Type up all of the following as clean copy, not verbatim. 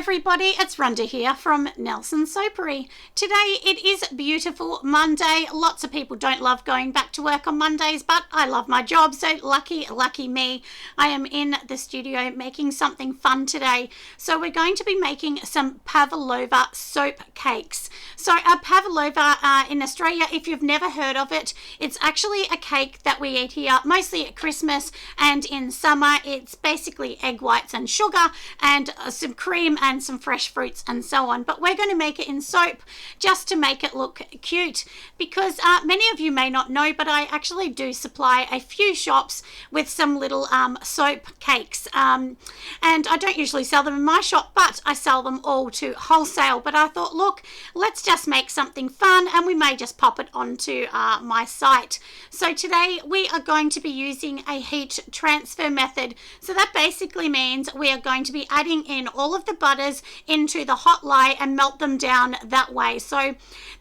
everybody, it's Rhonda here from Nelson Soapery. Today it is beautiful Monday. Lots of people don't love going back to work on Mondays, but I love my job, so lucky me. I am in the studio making something fun today. So we're going to be making some pavlova soap cakes. So a pavlova in Australia, if you've never heard of it, it's actually a cake that we eat here mostly at Christmas and in summer. It's basically egg whites and sugar and some cream and some fresh fruits and so on, but we're going to make it in soap just to make it look cute, because many of you may not know, but I actually do supply a few shops with some little soap cakes, and I don't usually sell them in my shop, but I sell them all to wholesale. But I thought, look, let's just make something fun and we may just pop it onto my site. So today we are going to be using a heat transfer method. So that basically means we are going to be adding in all of the butters into the hot lye and melt them down that way. So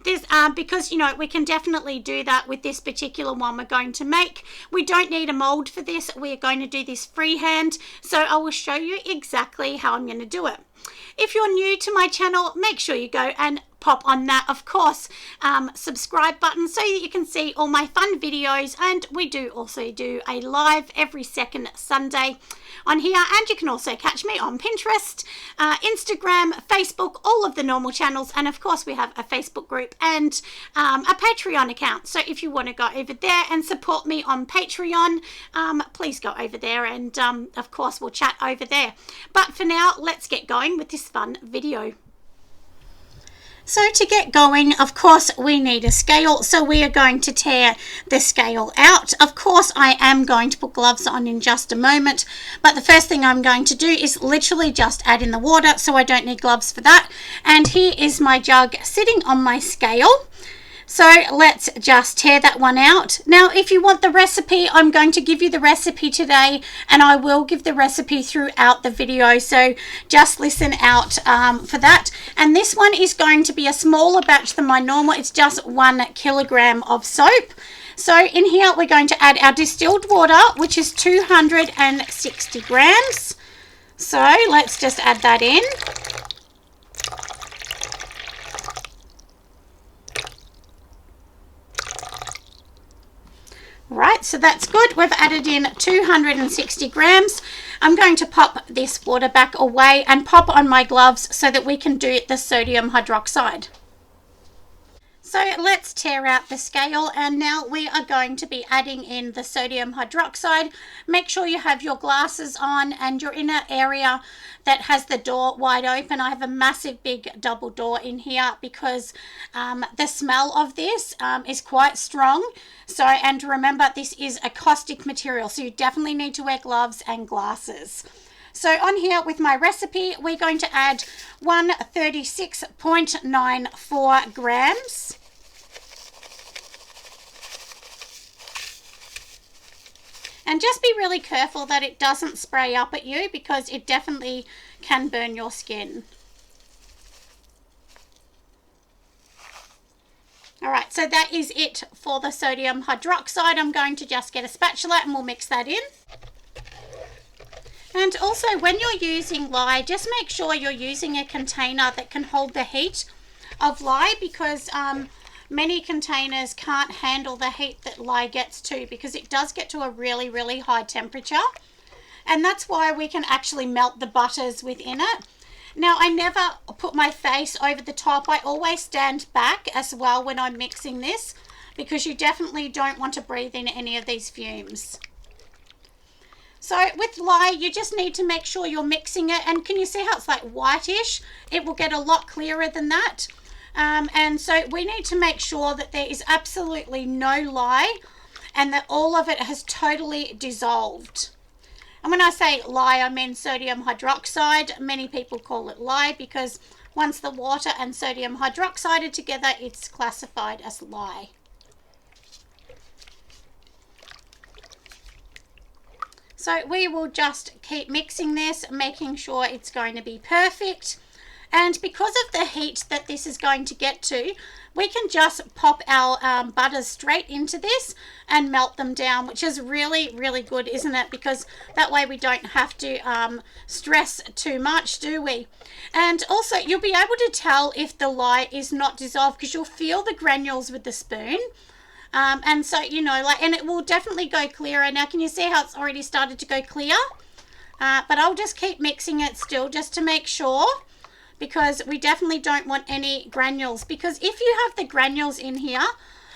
this because we can definitely do that with this particular one we're going to make. We don't need a mold for this. We're going to do this freehand, so I will show you exactly how I'm going to do it. If you're new to my channel, make sure you go and pop on that, of course, subscribe button so that you can see all my fun videos. And we do also do a live every second Sunday on here, and you can also catch me on Pinterest, Instagram, Facebook, all of the normal channels, and of course we have a Facebook group and a Patreon account. So if you want to go over there and support me on Patreon, please go over there, and of course we'll chat over there. But for now, let's get going with this fun video. So to get going, of course, we need a scale. So we are going to tear the scale out. Of course, I am going to put gloves on in just a moment. But the first thing I'm going to do is literally just add in the water. So I don't need gloves for that. And here is my jug sitting on my scale. So let's just tear that one out. Now, if you want the recipe, I'm going to give you the recipe today, and I will give the recipe throughout the video. So just listen out for that. And this one is going to be a smaller batch than my normal. It's just 1 kilogram of soap. So in here, we're going to add our distilled water, which is 260 grams. So let's just add that in. Right, so that's good. We've added in 260 grams. I'm going to pop this water back away and pop on my gloves so that we can do the sodium hydroxide. So let's tear out the scale, and now we are going to be adding in the sodium hydroxide. Make sure you have your glasses on and you're in an area that has the door wide open. I have a massive big double door in here because the smell of this is quite strong. So, and remember, this is a caustic material, so you definitely need to wear gloves and glasses. So on here with my recipe, we're going to add 136.94 grams. And just be really careful that it doesn't spray up at you, because it definitely can burn your skin. All right, so that is it for the sodium hydroxide. I'm going to just get a spatula and we'll mix that in. And also, when you're using lye, just make sure you're using a container that can hold the heat of lye, because many containers can't handle the heat that lye gets to, because it does get to a really high temperature. And that's why we can actually melt the butters within it. Now, I never put my face over the top. I always stand back as well when I'm mixing this, because you definitely don't want to breathe in any of these fumes. So with lye, you just need to make sure you're mixing it. And can you see how it's like whitish? It will get a lot clearer than that. And so we need to make sure that there is absolutely no lye and that all of it has totally dissolved. And when I say lye, I mean sodium hydroxide. Many people call it lye because once the water and sodium hydroxide are together, it's classified as lye. So we will just keep mixing this, making sure it's going to be perfect. And because of the heat that this is going to get to, we can just pop our butters straight into this and melt them down, which is really, really good, isn't it? Because that way we don't have to stress too much, do we? And also you'll be able to tell if the lye is not dissolved because you'll feel the granules with the spoon. And so, you know, like, and it will definitely go clearer. Now, can you see how it's already started to go clear? But I'll just keep mixing it still just to make sure, because we definitely don't want any granules, because if you have the granules in here,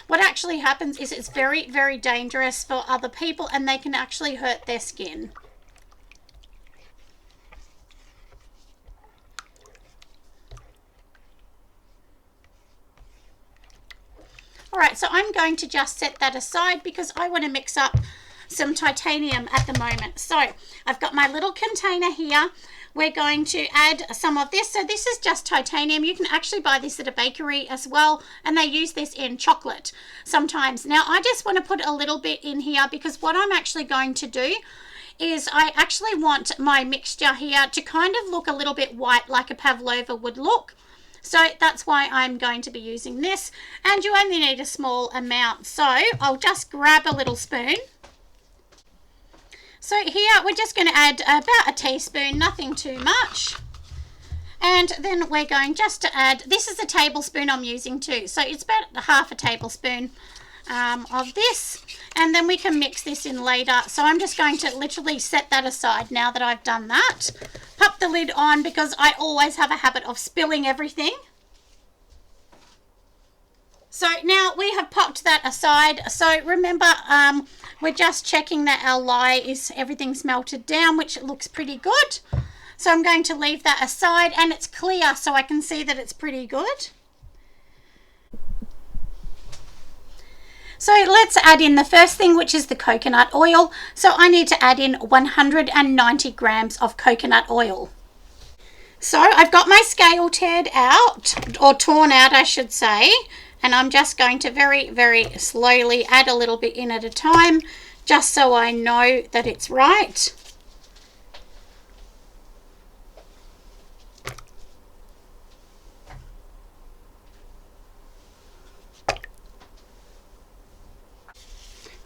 what actually happens is it's very, very dangerous for other people and they can actually hurt their skin. All right, so I'm going to just set that aside because I want to mix up some titanium at the moment. So I've got my little container here. We're going to add some of this. So this is just titanium. You can actually buy this at a bakery as well, and they use this in chocolate sometimes. Now I just want to put a little bit in here because what I'm actually going to do is I actually want my mixture here to kind of look a little bit white, like a pavlova would look. So that's why I'm going to be using this, and you only need a small amount. So I'll just grab a little spoon. So here we're just going to add about a teaspoon, nothing too much. And then we're going just to add, this is a tablespoon I'm using too. So it's about half a tablespoon of this. And then we can mix this in later. So I'm just going to literally set that aside now that I've done that. Pop the lid on because I always have a habit of spilling everything. So now we have popped that aside. So remember, we're just checking that our lye is, everything's melted down, which looks pretty good. So I'm going to leave that aside, and it's clear so I can see that it's pretty good. So let's add in the first thing, which is the coconut oil. So I need to add in 190 grams of coconut oil. So I've got my scale teared out, or torn out I should say, and I'm just going to very, very slowly add a little bit in at a time, just so I know that it's right.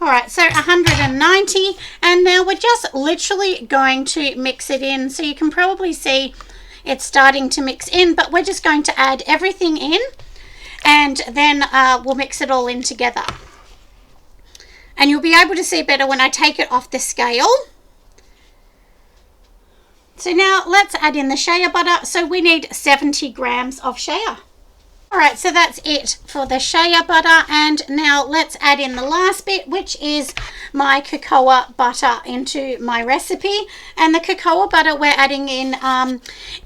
All right, so 190, and now we're just literally going to mix it in. So you can probably see it's starting to mix in, but we're just going to add everything in, and then we'll mix it all in together. And you'll be able to see better when I take it off the scale. So now let's add in the shea butter. So we need 70 grams of shea. All right, so that's it for the shea butter, and now let's add in the last bit, which is my cocoa butter into my recipe. And the cocoa butter we're adding in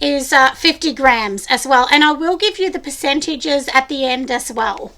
is 50 grams as well, and I will give you the percentages at the end as well.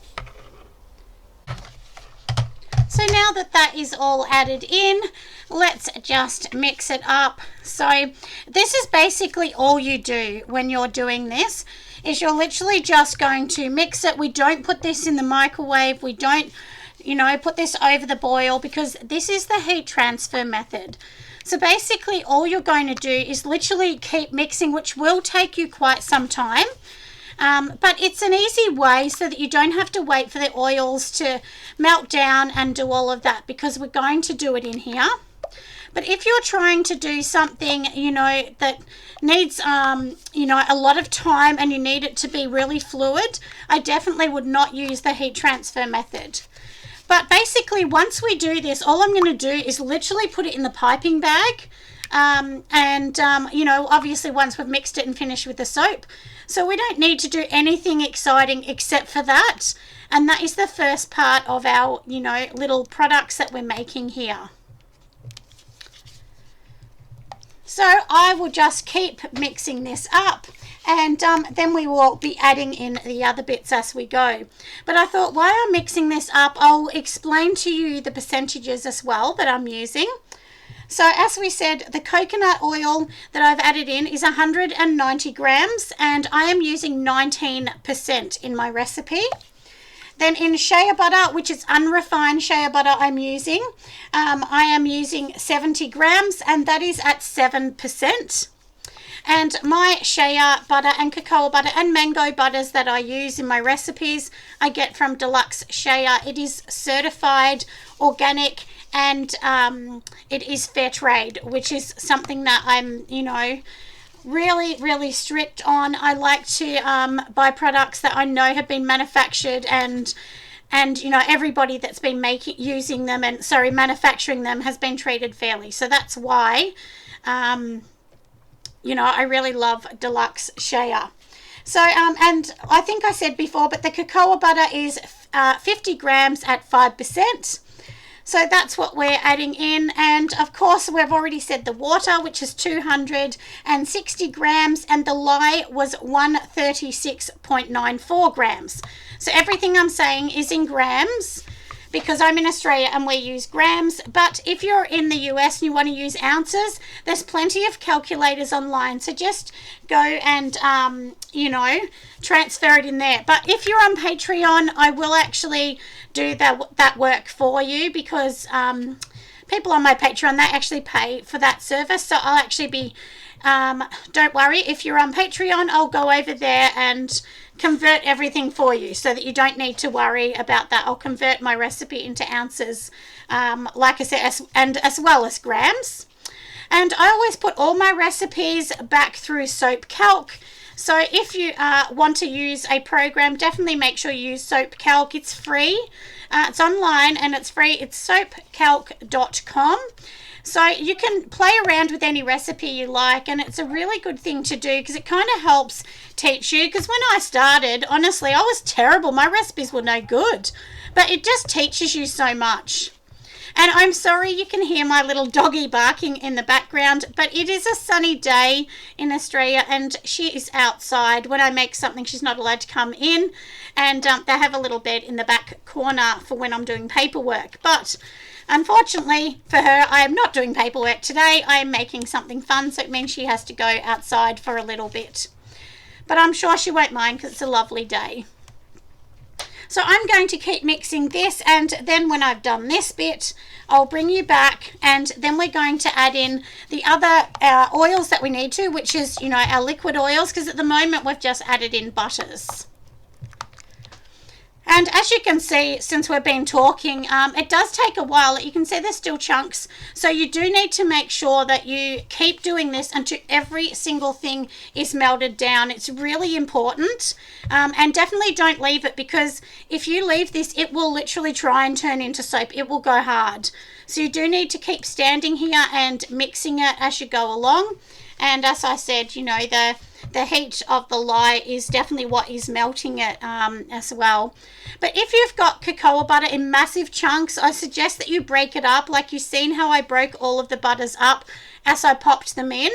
So now that that is all added in, let's just mix it up. So this is basically all you do when you're doing this, is you're literally just going to mix it. We don't put this in the microwave. We don't, you know, put this over the boil, because this is the heat transfer method. So basically all you're going to do is literally keep mixing, which will take you quite some time. But it's an easy way so that you don't have to wait for the oils to melt down and do all of that, because we're going to do it in here. But if you're trying to do something, you know, that needs, you know, a lot of time and you need it to be really fluid, I definitely would not use the heat transfer method. But basically, once we do this, all I'm going to do is literally put it in the piping bag. You know, obviously once we've mixed it and finished with the soap. So we don't need to do anything exciting except for that. And that is the first part of our, you know, little products that we're making here. So I will just keep mixing this up, and then we will be adding in the other bits as we go. But I thought while I'm mixing this up, I'll explain to you the percentages as well that I'm using. So as we said, the coconut oil that I've added in is 190 grams, and I am using 19% in my recipe. Then in shea butter, which is unrefined shea butter I'm using, I am using 70 grams, and that is at 7%. And my shea butter and cocoa butter and mango butters that I use in my recipes, I get from Deluxe Shea. It is certified organic, and it is fair trade, which is something that I'm, you know, really strict on. I like to buy products that I know have been manufactured, and you know, everybody that's been using them and manufacturing them has been treated fairly. So that's why you know, I really love Deluxe Shea. So and I think I said before, but the cocoa butter is 50 grams at 5%. So that's what we're adding in. And of course, we've already said the water, which is 260 grams, and the lye was 136.94 grams. So everything I'm saying is in grams, because I'm in Australia and we use grams. But if you're in the US and you want to use ounces, there's plenty of calculators online. So just go and, you know, transfer it in there. But if you're on Patreon, I will actually do that work for you, because people on my Patreon, they actually pay for that service. So I'll actually be, don't worry, if you're on Patreon, I'll go over there and convert everything for you, so that you don't need to worry about that. I'll convert my recipe into ounces, like I said, as well as grams. And I always put all my recipes back through Soap Calc. So if you want to use a program, definitely make sure you use Soap Calc. It's free. It's online and it's free. It's soapcalc.com. So you can play around with any recipe you like, and it's a really good thing to do, because it kind of helps teach you. Because when I started, honestly, I was terrible. My recipes were no good, but it just teaches you so much. And I'm sorry you can hear my little doggy barking in the background, but it is a sunny day in Australia and she is outside. When I make something, she's not allowed to come in, and they have a little bed in the back corner for when I'm doing paperwork. But unfortunately for her, I am not doing paperwork today. I am making something fun, so it means she has to go outside for a little bit. But I'm sure she won't mind, because it's a lovely day. So I'm going to keep mixing this, and then when I've done this bit, I'll bring you back, and then we're going to add in the other oils that we need to, which is, you know, our liquid oils, because at the moment we've just added in butters. And as you can see, since we've been talking, it does take a while. You can see there's still chunks. So you do need to make sure that you keep doing this until every single thing is melted down. It's really important. And definitely don't leave it, because if you leave this, it will literally try and turn into soap. It will go hard. So you do need to keep standing here and mixing it as you go along. And as I said, you know, the heat of the lye is definitely what is melting it as well. But if you've got cocoa butter in massive chunks, I suggest that you break it up, like you've seen how I broke all of the butters up as I popped them in.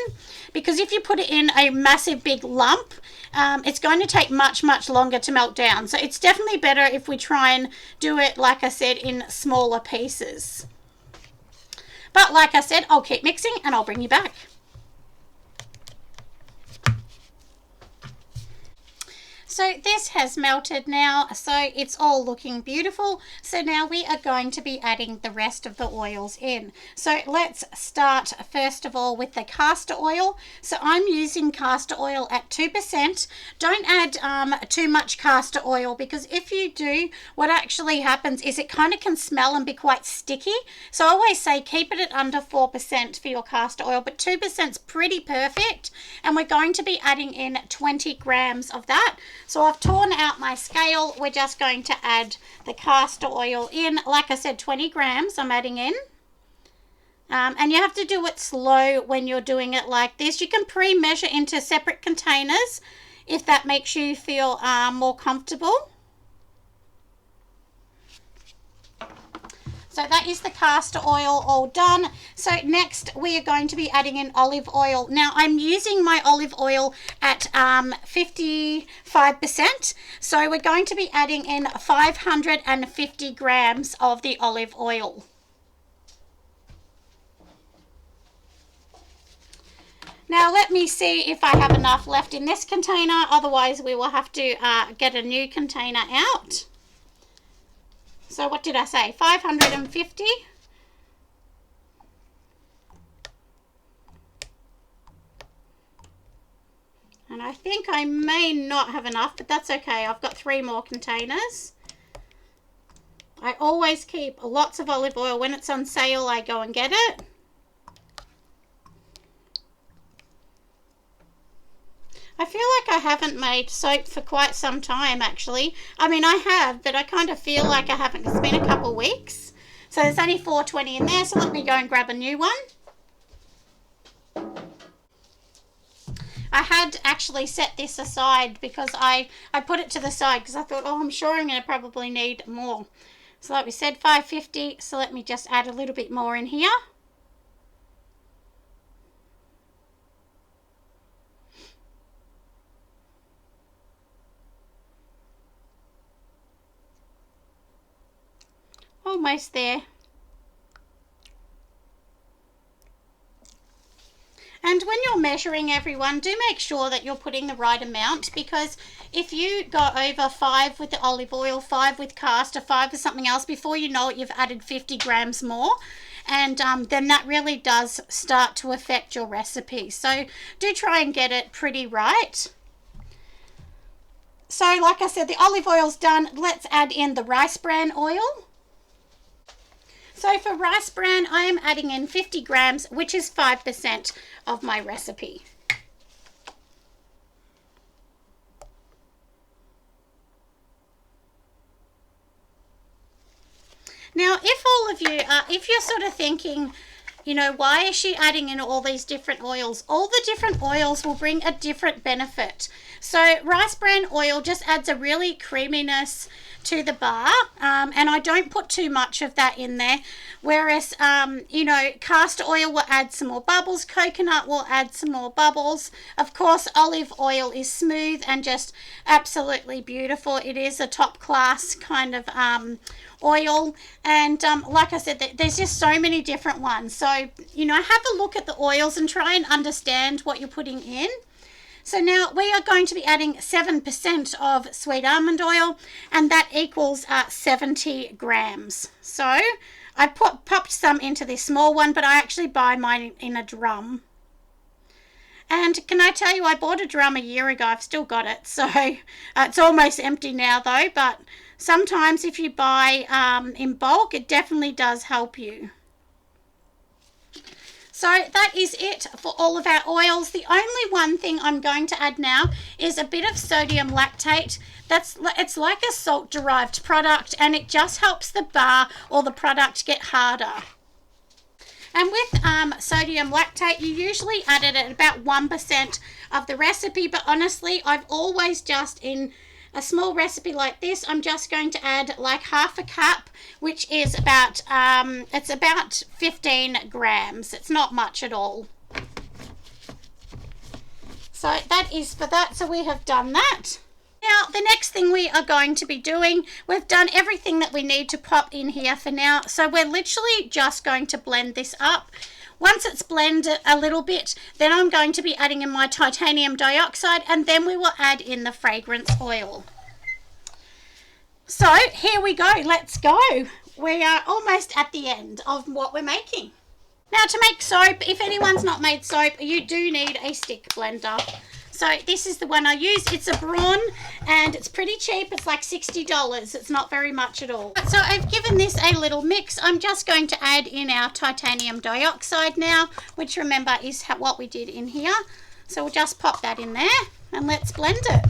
Because if you put it in a massive big lump, it's going to take much longer to melt down. So it's definitely better if we try and do it, like I said, in smaller pieces. But like I said, I'll keep mixing and I'll bring you back. So this has melted now, so it's all looking beautiful. So now we are going to be adding the rest of the oils in. So let's start first of all with the castor oil. So I'm using castor oil at 2%. Don't add too much castor oil, because if you do, what actually happens is it kind of can smell and be quite sticky. So I always say keep it at under 4% for your castor oil, but 2% is pretty perfect. And we're going to be adding in 20 grams of that. So I've torn out my scale. We're just going to add the castor oil in. Like I said, 20 grams I'm adding in. And you have to do it slow when you're doing it like this. You can pre-measure into separate containers if that makes you feel more comfortable. So that is the castor oil all done. So next we are going to be adding in olive oil. Now I'm using my olive oil at 55%. So we're going to be adding in 550 grams of the olive oil. Now let me see if I have enough left in this container. Otherwise we will have to get a new container out. So what did I say? 550. And I think I may not have enough, but that's okay. I've got 3 more containers. I always keep lots of olive oil. When it's on sale, I go and get it. I feel like I haven't made soap for quite some time, actually. I mean, I have, but I kind of feel like I haven't. It's been a couple of weeks. So there's only 420 in there, so let me go and grab a new one. I had actually set this aside because I put it to the side because I thought, oh, I'm sure I'm going to probably need more. So like we said, 550. So let me just add a little bit more in here. Almost there. And when you're measuring, everyone, do make sure that you're putting the right amount, because if you go over 5 with the olive oil, 5 with castor, 5 with something else, before you know it, you've added 50 grams more. And then that really does start to affect your recipe. So do try and get it pretty right. So like I said, the olive oil's done. Let's add in the rice bran oil. So for rice bran, I am adding in 50 grams, which is 5% of my recipe. Now, if all of you are, if you're sort of thinking, you know, why is she adding in all these different oils? All the different oils will bring a different benefit. So rice bran oil just adds a really creaminess to the bar, and I don't put too much of that in there, whereas you know, castor oil will add some more bubbles, coconut will add some more bubbles. Of course, olive oil is smooth and just absolutely beautiful. It is a top class kind of oil, and like I said, there's just so many different ones. So, you know, have a look at the oils and try and understand what you're putting in. So now we are going to be adding 7% of sweet almond oil, and that equals 70 grams. So I popped some into this small one, but I actually buy mine in a drum. And can I tell you, I bought a drum a year ago. I've still got it. So it's almost empty now though, but sometimes if you buy in bulk, it definitely does help you. So that is it for all of our oils. The only one thing I'm going to add now is a bit of sodium lactate. It's like a salt derived product, and it just helps the bar or the product get harder. And with sodium lactate, you usually add it at about 1% of the recipe, but honestly, I've always just, in a small recipe like this, I'm just going to add like half a cup, which is about, it's about 15 grams. It's not much at all. So that is for that. So we have done that. Now, the next thing we are going to be doing, we've done everything that we need to pop in here for now. So we're literally just going to blend this up. Once it's blended a little bit, then I'm going to be adding in my titanium dioxide, and then we will add in the fragrance oil. So here we go, let's go. We are almost at the end of what we're making. Now, to make soap, if anyone's not made soap, you do need a stick blender. So this is the one I use. It's a Braun, and it's pretty cheap. It's like $60. It's not very much at all. So I've given this a little mix. I'm just going to add in our titanium dioxide now, which remember is what we did in here. So we'll just pop that in there and let's blend it.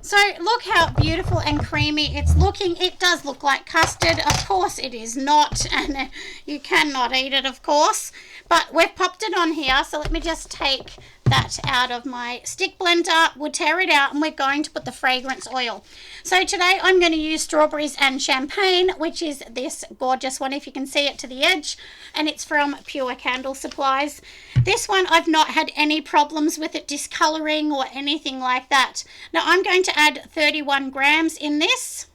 So look how beautiful and creamy it's looking. It does look like custard. Of course it is not, and you cannot eat it, of course. But we've popped it on here, so let me just take that out of my stick blender. We'll tear it out, and we're going to put the fragrance oil. So today I'm going to use strawberries and champagne, which is this gorgeous one, if you can see it to the edge, and it's from Pure Candle Supplies. This one, I've not had any problems with it discoloring or anything like that. Now I'm going to add 31 grams in this.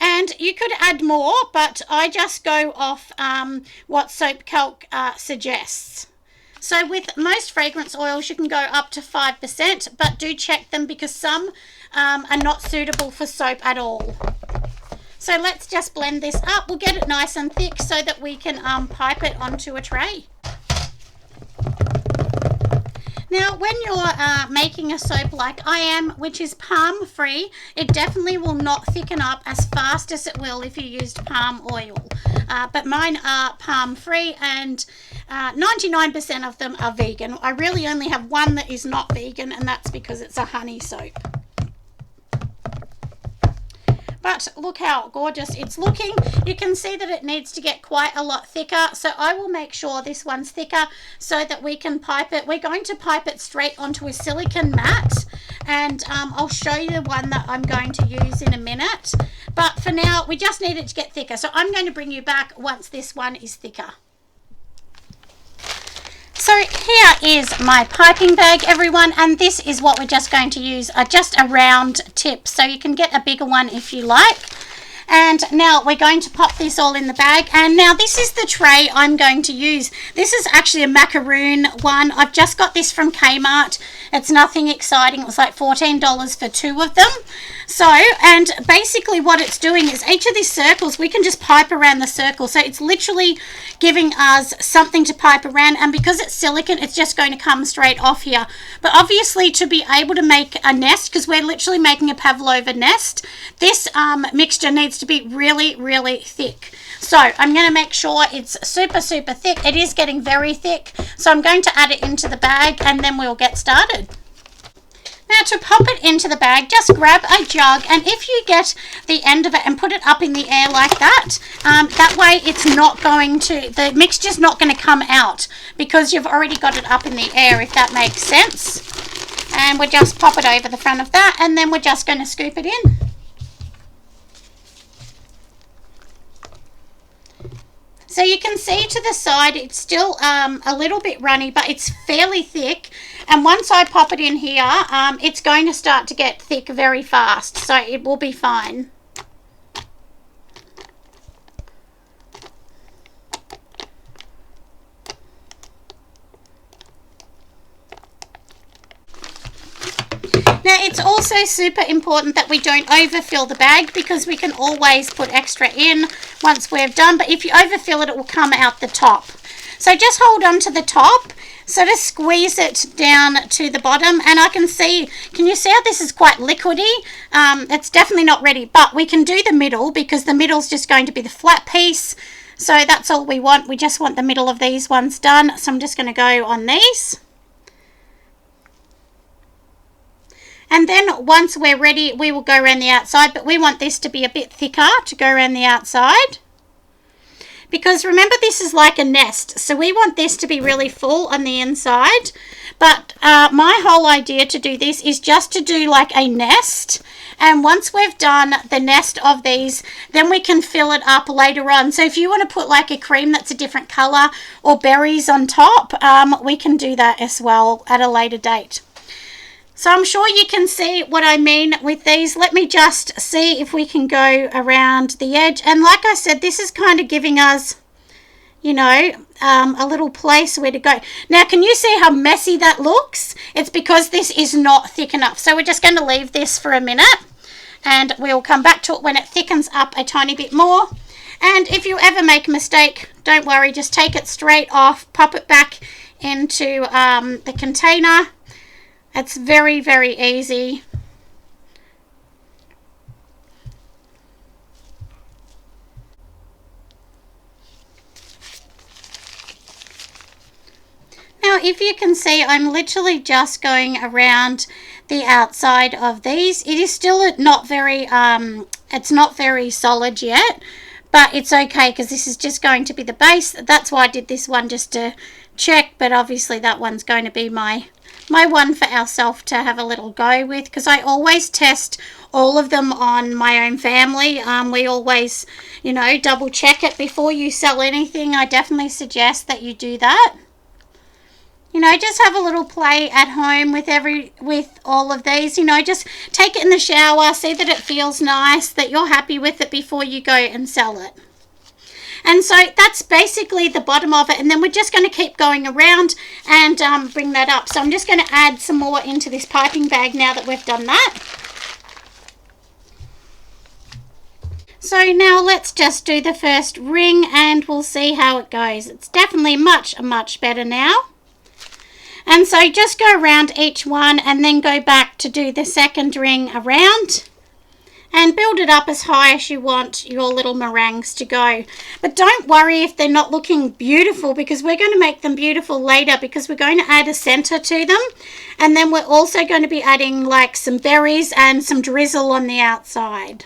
And you could add more, but I just go off what Soap Calc suggests. So with most fragrance oils, you can go up to 5%, but do check them because some are not suitable for soap at all. So let's just blend this up. We'll get it nice and thick so that we can pipe it onto a tray. Now, when you're making a soap like I am, which is palm free, it definitely will not thicken up as fast as it will if you used palm oil. But mine are palm free, and 99% of them are vegan. I really only have one that is not vegan, and that's because it's a honey soap. But look how gorgeous it's looking. You can see that it needs to get quite a lot thicker. So I will make sure this one's thicker so that we can pipe it. We're going to pipe it straight onto a silicone mat. And I'll show you the one that I'm going to use in a minute. But for now, we just need it to get thicker. So I'm going to bring you back once this one is thicker. So here is my piping bag, everyone, and this is what we're just going to use, just a round tip, so you can get a bigger one if you like. And now we're going to pop this all in the bag. And now this is the tray I'm going to use. This is actually a macaroon one. I've just got this from Kmart. It's nothing exciting. It was like $14 for 2 of them. So, and basically what it's doing is each of these circles, we can just pipe around the circle. So it's literally giving us something to pipe around. And because it's silicone, it's just going to come straight off here. But obviously to be able to make a nest, because we're literally making a pavlova nest, this mixture needs to be really, really thick. So I'm going to make sure it's super, super thick. It is getting very thick. So I'm going to add it into the bag and then we'll get started. Now to pop it into the bag, just grab a jug, and if you get the end of it and put it up in the air like that, that way it's not going to, the mixture's not going to come out because you've already got it up in the air, if that makes sense. And we'll just pop it over the front of that, and then we're just going to scoop it in. So you can see to the side, it's still a little bit runny, but it's fairly thick. And once I pop it in here, it's going to start to get thick very fast. So it will be fine. Now it's also super important that we don't overfill the bag, because we can always put extra in once we're done, but if you overfill it, it will come out the top. So just hold on to the top, sort of squeeze it down to the bottom, and I can see, can you see how this is quite liquidy? It's definitely not ready, but we can do the middle because the middle's just going to be the flat piece. So that's all we want. We just want the middle of these ones done. So I'm just going to go on these. And then once we're ready, we will go around the outside, but we want this to be a bit thicker to go around the outside. Because remember, this is like a nest, so we want this to be really full on the inside. But my whole idea to do this is just to do like a nest. And once we've done the nest of these, then we can fill it up later on. So if you want to put like a cream that's a different color or berries on top, we can do that as well at a later date. So I'm sure you can see what I mean with these. Let me just see if we can go around the edge. And like I said, this is kind of giving us, you know, a little place where to go. Now, can you see how messy that looks? It's because this is not thick enough. So we're just going to leave this for a minute, and we'll come back to it when it thickens up a tiny bit more. And if you ever make a mistake, don't worry, just take it straight off, pop it back into the container. It's very, very easy. Now, if you can see, I'm literally just going around the outside of these. It is still not very, it's not very solid yet, but it's okay because this is just going to be the base. That's why I did this one, just to check, but obviously that one's going to be my one for ourselves to have a little go with, because I always test all of them on my own family. We always, you know, double check it before you sell anything. I definitely suggest that you do that. You know, just have a little play at home with all of these. You know, just take it in the shower, see that it feels nice, that you're happy with it before you go and sell it. And so that's basically the bottom of it. And then we're just going to keep going around and bring that up. So I'm just going to add some more into this piping bag now that we've done that. So now let's just do the first ring and we'll see how it goes. It's definitely much, much better now. And so just go around each one and then go back to do the second ring around and build it up as high as you want your little meringues to go. But don't worry if they're not looking beautiful, because we're going to make them beautiful later, because we're going to add a center to them, and then we're also going to be adding like some berries and some drizzle on the outside.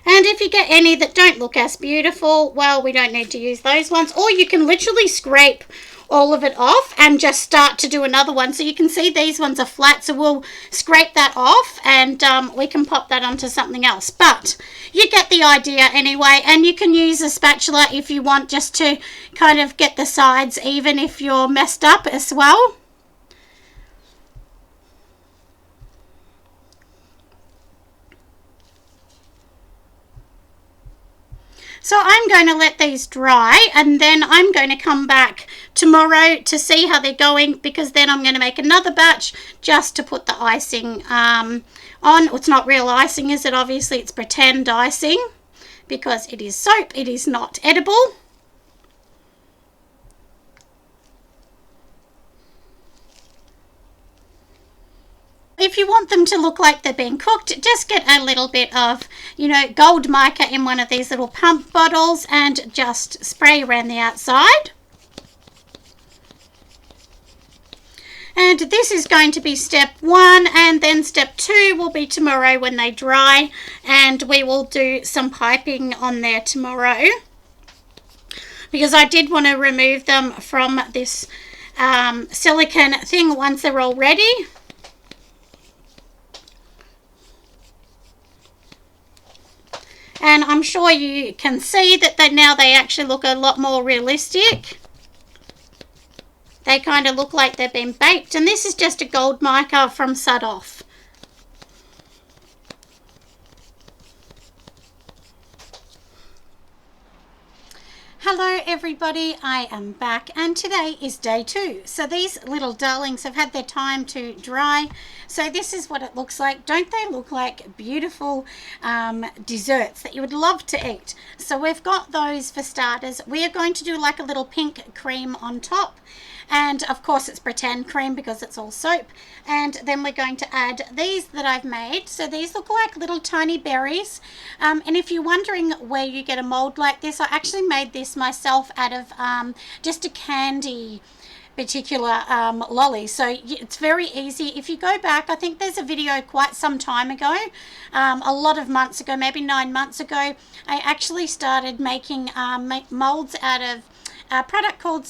And if you get any that don't look as beautiful, well, we don't need to use those ones. Or you can literally scrape all of it off and just start to do another one. So you can see these ones are flat, so we'll scrape that off and we can pop that onto something else. But you get the idea anyway, and you can use a spatula if you want, just to kind of get the sides even if you're messed up as well. So I'm going to let these dry, and then I'm going to come back tomorrow to see how they're going, because then I'm going to make another batch just to put the icing on. It's not real icing, is it? Obviously it's pretend icing because it is soap. It is not edible. If you want them to look like they've been cooked, just get a little bit of, gold mica in one of these little pump bottles and just spray around the outside. And this is going to be step 1, and then step 2 will be tomorrow when they dry, and we will do some piping on there tomorrow, because I did want to remove them from this silicone thing once they're all ready. And I'm sure you can see that now they actually look a lot more realistic. They kind of look like they've been baked. And this is just a gold mica from Sudoff. Hello everybody, I am back, and today is day 2. So these little darlings have had their time to dry. So this is what it looks like. Don't they look like beautiful desserts that you would love to eat? So we've got those for starters. We are going to do like a little pink cream on top. And of course it's pretend cream because it's all soap. And then we're going to add these that I've made. So these look like little tiny berries. And if you're wondering where you get a mold like this, I actually made this myself out of just a candy particular lolly. So it's very easy. If you go back, I think there's a video quite some time ago, a lot of months ago, maybe 9 months ago, I actually started making molds out of a product called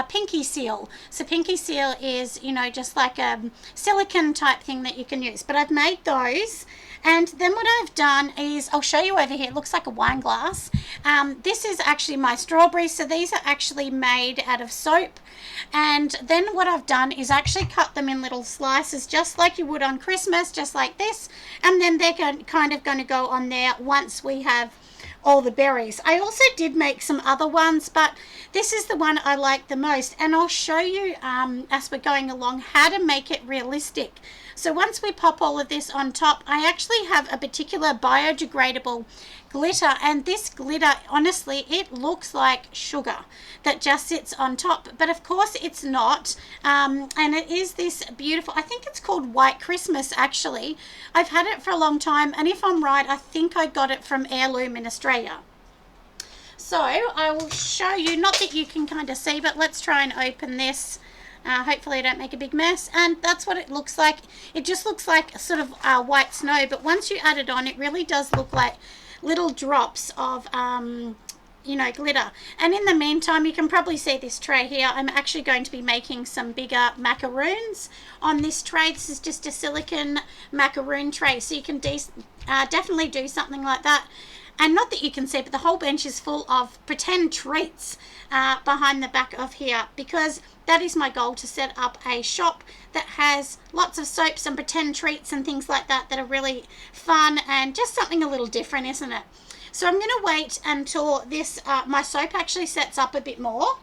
Pinky Seal. So Pinky Seal is, just like a silicone type thing that you can use. But I've made those. And then what I've done is, I'll show you over here, it looks like a wine glass. This is actually my strawberries. So these are actually made out of soap. And then what I've done is actually cut them in little slices, just like you would on Christmas, just like this. And then they're kind of going to go on there once we have all the berries. I also did make some other ones, but this is the one I like the most, and I'll show you as we're going along how to make it realistic. So once we pop all of this on top, I actually have a particular biodegradable glitter, and this glitter, honestly, it looks like sugar that just sits on top, but of course it's not. And it is this beautiful, I think it's called White Christmas actually. I've had it for a long time, and if I'm right, I think I got it from Heirloom in Australia. So I will show you, not that you can kind of see, but let's try and open this. Hopefully I don't make a big mess. And that's what it looks like. It just looks like sort of white snow, but once you add it on, it really does look like little drops of glitter. And in the meantime, you can probably see this tray here. I'm actually going to be making some bigger macaroons on this tray. This is just a silicone macaroon tray, so you can definitely do something like that. And not that you can see, but the whole bench is full of pretend treats behind the back of here, because that is my goal, to set up a shop that has lots of soaps and pretend treats and things like that are really fun and just something a little different, isn't it? So I'm going to wait until this my soap actually sets up a bit more.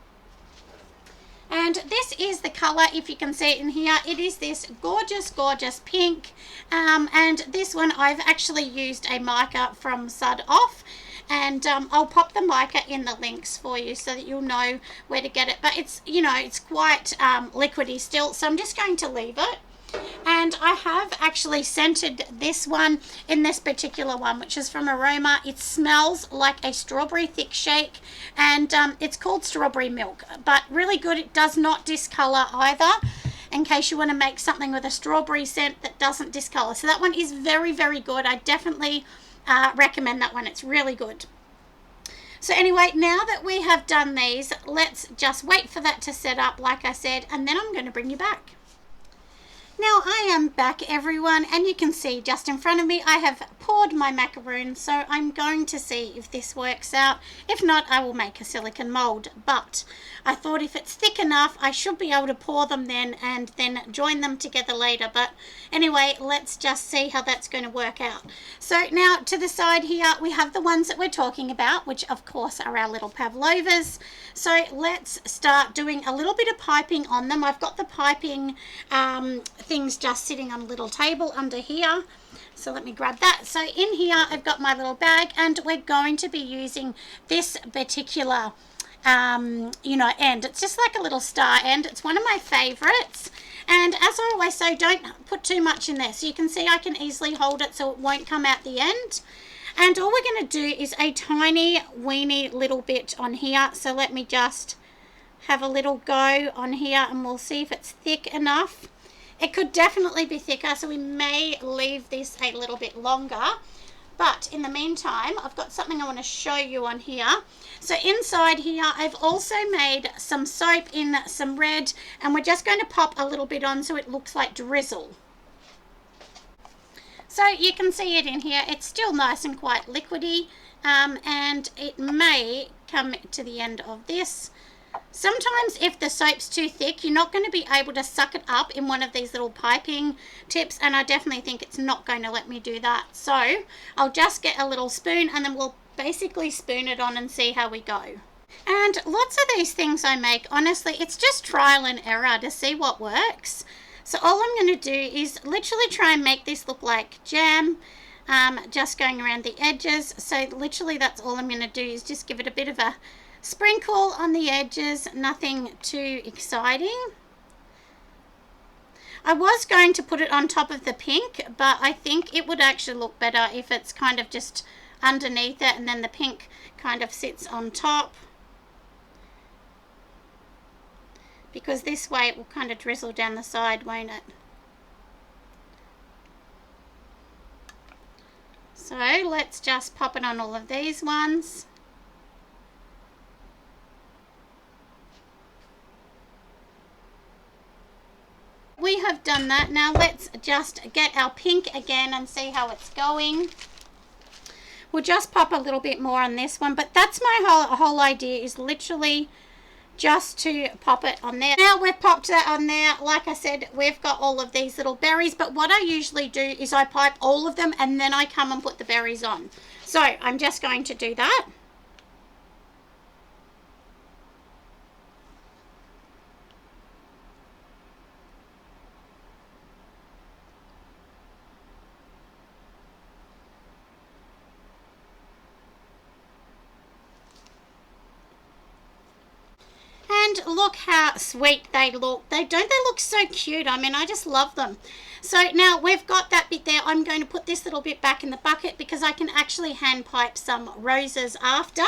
And this is the colour, if you can see it in here. It is this gorgeous, gorgeous pink. And this one I've actually used a mica from Sud Off. And I'll pop the mica in the links for you so that you'll know where to get it. But it's, you know, it's quite liquidy still. So I'm just going to leave it. And I have actually scented this one in this particular one, which is from Aroma. It smells like a strawberry thick shake, and it's called Strawberry Milk, but really good. It does not discolor either, in case you want to make something with a strawberry scent that doesn't discolor. So that one is very, very good. I definitely recommend that one. It's really good. So anyway, now that we have done these, let's just wait for that to set up, like I said, and then I'm going to bring you back. Now I am back, everyone, and you can see just in front of me I have poured my macaroon, so I'm going to see if this works out. If not, I will make a silicone mold, but I thought if it's thick enough I should be able to pour them then and then join them together later. But anyway, let's just see how that's going to work out. So now to the side here we have the ones that we're talking about, which of course are our little pavlovas. So let's start doing a little bit of piping on them. I've got the piping things just sitting on a little table under here, so let me grab that. So in here I've got my little bag, and we're going to be using this particular you know, end. It's just like a little star end. It's one of my favorites, and as I always say, don't put too much in there. So you can see I can easily hold it so it won't come out the end. And all we're going to do is a tiny weeny little bit on here. So let me just have a little go on here and we'll see if it's thick enough. It could definitely be thicker, so we may leave this a little bit longer. But in the meantime, I've got something I want to show you on here. So inside here, I've also made some soap in some red, and we're just going to pop a little bit on so it looks like drizzle. So you can see it in here. It's still nice and quite liquidy, and it may come to the end of this. Sometimes if the soap's too thick, you're not going to be able to suck it up in one of these little piping tips, and I definitely think it's not going to let me do that. So I'll just get a little spoon and then we'll basically spoon it on and see how we go. And lots of these things I make, honestly, it's just trial and error to see what works. So all I'm going to do is literally try and make this look like jam, just going around the edges. So literally that's all I'm going to do, is just give it a bit of a sprinkle on the edges, nothing too exciting. I was going to put it on top of the pink, but I think it would actually look better if it's kind of just underneath it and then the pink kind of sits on top, because this way it will kind of drizzle down the side, won't it? So let's just pop it on all of these ones. We have done that. Now let's just get our pink again and see how it's going. We'll just pop a little bit more on this one, but that's my whole idea, is literally just to pop it on there. Now we've popped that on there. Like I said, we've got all of these little berries, but what I usually do is I pipe all of them and then I come and put the berries on. So I'm just going to do that. And look how sweet they look. Don't they look so cute? I mean, I just love them. So now we've got that bit there. I'm going to put this little bit back in the bucket because I can actually hand pipe some roses after.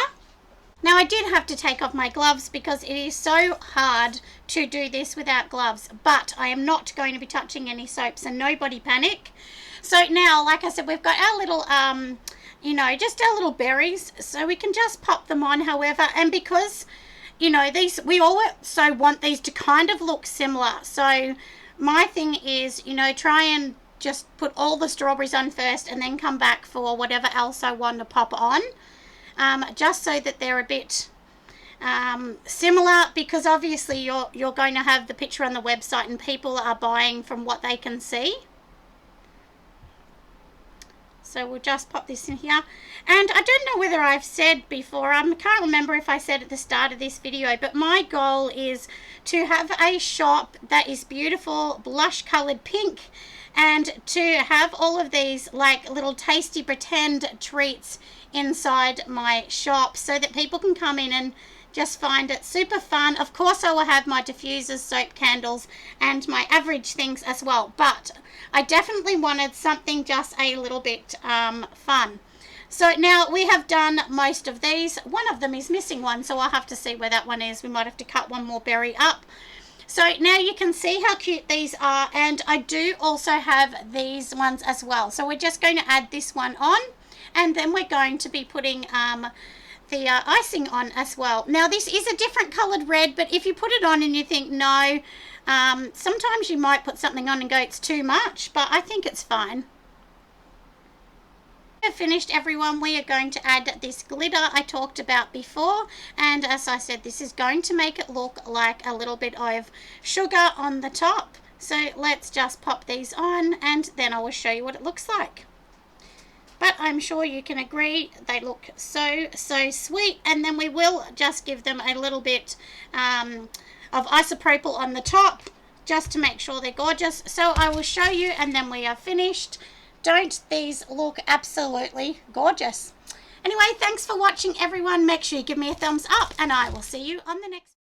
Now I did have to take off my gloves because it is so hard to do this without gloves, but I am not going to be touching any soaps, and nobody panic. So now, like I said, we've got our little you know, just our little berries, so we can just pop them on. However, and because, you know, these, we also want these to kind of look similar. So my thing is, you know, try and just put all the strawberries on first and then come back for whatever else I want to pop on. Just so that they're a bit similar, because obviously you're going to have the picture on the website and people are buying from what they can see. So we'll just pop this in here. And I don't know whether I've said before, I can't remember if I said at the start of this video, but my goal is to have a shop that is beautiful blush colored pink, and to have all of these like little tasty pretend treats inside my shop so that people can come in and just find it super fun. Of course I will have my diffusers, soap, candles, and my average things as well, but I definitely wanted something just a little bit fun. So now we have done most of these. One of them is missing one, so I'll have to see where that one is. We might have to cut one more berry up. So now you can see how cute these are, and I do also have these ones as well. So we're just going to add this one on, and then we're going to be putting the icing on as well. Now this is a different colored red, but if you put it on and you think no, sometimes you might put something on and go it's too much, but I think it's fine. We've finished, everyone. We are going to add this glitter I talked about before, and as I said, this is going to make it look like a little bit of sugar on the top. So let's just pop these on, and then I will show you what it looks like. But I'm sure you can agree they look so sweet. And then we will just give them a little bit of isopropyl on the top just to make sure they're gorgeous. So I will show you, and then we are finished. Don't these look absolutely gorgeous? Anyway, thanks for watching, everyone. Make sure you give me a thumbs up, and I will see you on the next